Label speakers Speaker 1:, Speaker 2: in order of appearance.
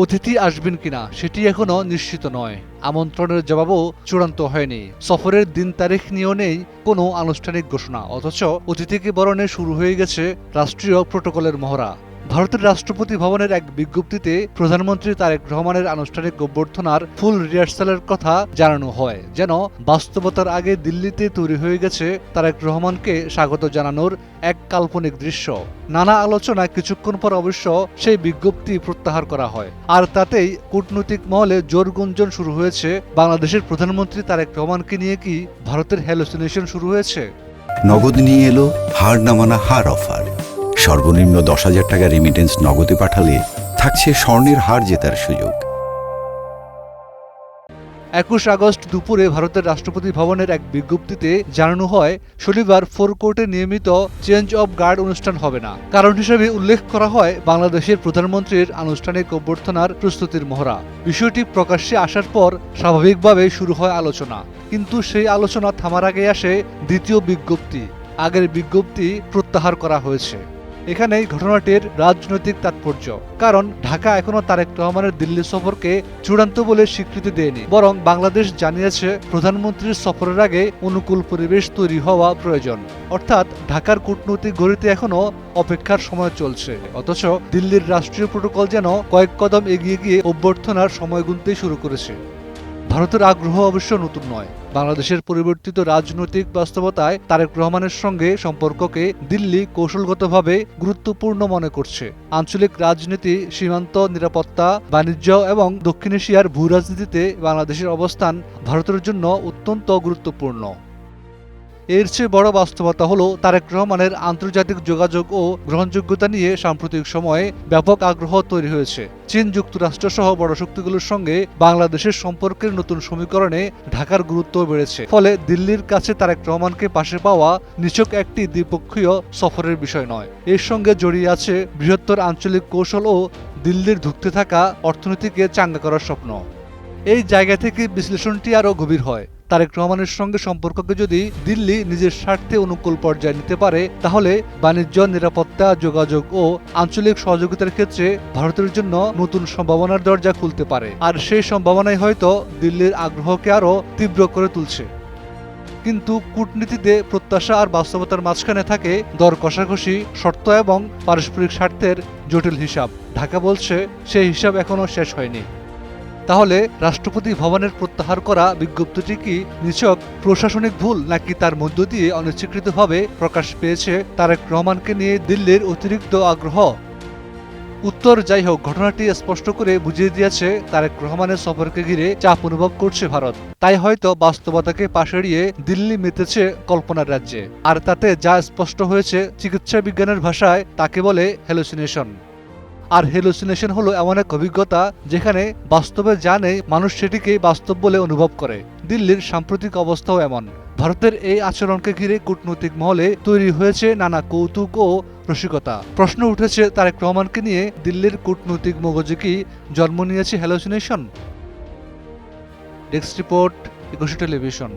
Speaker 1: অতিথি আসবেন কিনা সেটি এখনো নিশ্চিত নয়। আমন্ত্রণের জবাবও চূড়ান্ত হয়নি। সফরের দিন তারিখ নিয়েও নেই কোনো আনুষ্ঠানিক ঘোষণা, অথচ অতিথিকে বরণে শুরু হয়ে গেছে রাষ্ট্রীয় প্রটোকলের মহড়া। ভারতের রাষ্ট্রপতি ভবনের এক বিজ্ঞপ্তিতে প্রধানমন্ত্রী তারেক রহমানের আনুষ্ঠানিক অভ্যর্থনার ফুল রিহার্সালের কথা জানানো হয়, যেন বাস্তবতার আগে দিল্লিতে তৈরি হয়ে গেছে তারেক রহমানকে স্বাগত জানানোর এক কাল্পনিক দৃশ্য। নানা আলোচনা কিছুক্ষণ পর অবশ্য সেই বিজ্ঞপ্তি প্রত্যাহার করা হয়, আর তাতেই কূটনৈতিক মহলে জোর গুঞ্জন শুরু হয়েছে বাংলাদেশের প্রধানমন্ত্রী তারেক রহমানকে নিয়ে কি ভারতের হ্যালুসিনেশন শুরু হয়েছে।
Speaker 2: নগদ নিয়ে এলো হার না মানা হার অফার। সর্বনিম্ন 10,000 টাকা রেমিটেন্স নগদে পাঠালে থাকছে স্বর্ণের হার জেতার সুযোগ।
Speaker 1: 21 আগস্ট দুপুরে ভারতের রাষ্ট্রপতি ভবনের এক বিজ্ঞপ্তিতে জানানো হয়, শনিবার ফোরকোর্টে নিয়মিত চেঞ্জ অব গার্ড অনুষ্ঠান হবে না। কারণ হিসেবে উল্লেখ করা হয় বাংলাদেশের প্রধানমন্ত্রীর আনুষ্ঠানিক অভ্যর্থনার প্রস্তুতির মহড়া। বিষয়টি প্রকাশ্যে আসার পর স্বাভাবিকভাবে শুরু হয় আলোচনা, কিন্তু সেই আলোচনা থামার আগে আসে দ্বিতীয় বিজ্ঞপ্তি। আগের বিজ্ঞপ্তি প্রত্যাহার করা হয়েছে। এখানেই ঘটনাটির রাজনৈতিক তাৎপর্য, কারণ ঢাকা এখনো তারেক রহমানের দিল্লি সফরকে চূড়ান্ত বলে স্বীকৃতি দেয়নি, বরং বাংলাদেশ জানিয়েছে প্রধানমন্ত্রীর সফরের আগে অনুকূল পরিবেশ তৈরি হওয়া প্রয়োজন। অর্থাৎ ঢাকার কূটনৈতিক গড়িতে এখনো অপেক্ষার সময় চলছে, অথচ দিল্লির রাষ্ট্রীয় প্রটোকল যেন কয়েক কদম এগিয়ে গিয়ে অভ্যর্থনার সময় গুনতে শুরু করেছে। ভারতের আগ্রহ অবশ্য নতুন নয়। বাংলাদেশের পরিবর্তিত রাজনৈতিক বাস্তবতায় তারেক রহমানের সঙ্গে সম্পর্ককে দিল্লি কৌশলগতভাবে গুরুত্বপূর্ণ মনে করছে। আঞ্চলিক রাজনীতি, সীমান্ত নিরাপত্তা, বাণিজ্য এবং দক্ষিণ এশিয়ার ভূরাজনীতিতে বাংলাদেশের অবস্থান ভারতের জন্য অত্যন্ত গুরুত্বপূর্ণ। এর চেয়ে বড় বাস্তবতা হলো তারেক রহমানের আন্তর্জাতিক যোগাযোগ ও গ্রহণযোগ্যতা নিয়ে সাম্প্রতিক সময়ে ব্যাপক আগ্রহ তৈরি হয়েছে। চীন, যুক্তরাষ্ট্র সহ বড় শক্তিগুলোর সঙ্গে বাংলাদেশের সম্পর্কের নতুন সমীকরণে ঢাকার গুরুত্ব বেড়েছে। ফলে দিল্লির কাছে তারেক রহমানকে পাশে পাওয়া নিছক একটি দ্বিপক্ষীয় সফরের বিষয় নয়, এর সঙ্গে জড়িয়ে আছে বৃহত্তর আঞ্চলিক কৌশল ও দিল্লির ধুঁকতে থাকা অর্থনীতিকে চাঙ্গা করার স্বপ্ন। এই জায়গা থেকে বিশ্লেষণটি আরও গভীর হয়। তারেক রহমানের সঙ্গে সম্পর্ককে যদি দিল্লি নিজের স্বার্থে অনুকূল পর্যায়ে নিতে পারে, তাহলে বাণিজ্য, নিরাপত্তা, যোগাযোগ ও আঞ্চলিক সহযোগিতার ক্ষেত্রে ভারতের জন্য নতুন সম্ভাবনার দরজা খুলতে পারে। আর সেই সম্ভাবনাই হয়তো দিল্লির আগ্রহকে আরও তীব্র করে তুলছে। কিন্তু কূটনীতিতে প্রত্যাশা আর বাস্তবতার মাঝখানে থাকে দর কষাকষি, শর্ত এবং পারস্পরিক স্বার্থের জটিল হিসাব। ঢাকা বলছে সেই হিসাব এখনো শেষ হয়নি। তাহলে রাষ্ট্রপতি ভবনের প্রত্যাহার করা বিজ্ঞপ্তিটি কি নিছক প্রশাসনিক ভুল, নাকি তার মধ্য দিয়ে অনিচ্ছাকৃতভাবে প্রকাশ পেয়েছে তারেক রহমানকে নিয়ে দিল্লির অতিরিক্ত আগ্রহ? উত্তর যাই হোক, ঘটনাটি স্পষ্ট করে বুঝিয়ে দিয়েছে তারেক রহমানের সফরকে ঘিরে চাপ অনুভব করছে ভারত। তাই হয়তো বাস্তবতাকে পাশ এড়িয়ে দিল্লি মেতেছে কল্পনার রাজ্যে। আর তাতে যা স্পষ্ট হয়েছে, চিকিৎসা বিজ্ঞানের ভাষায় তাকে বলে হ্যালুসিনেশন। আর হ্যালুসিনেশন হলো এমন এক অভিজ্ঞতা যেখানে বাস্তবে যা নেই, মানুষ সেটিকে বাস্তব বলে অনুভব করে। দিল্লির সাম্প্রতিক অবস্থাও এমন। ভারতের এই আচরণকে ঘিরে কূটনৈতিক মহলে তৈরি হয়েছে নানা কৌতুক ও রসিকতা। প্রশ্ন উঠেছে, তারেক রহমানকে নিয়ে দিল্লির কূটনৈতিক মগজে কি জন্ম নিয়েছে হ্যালুসিনেশন? Desk report, 21 television.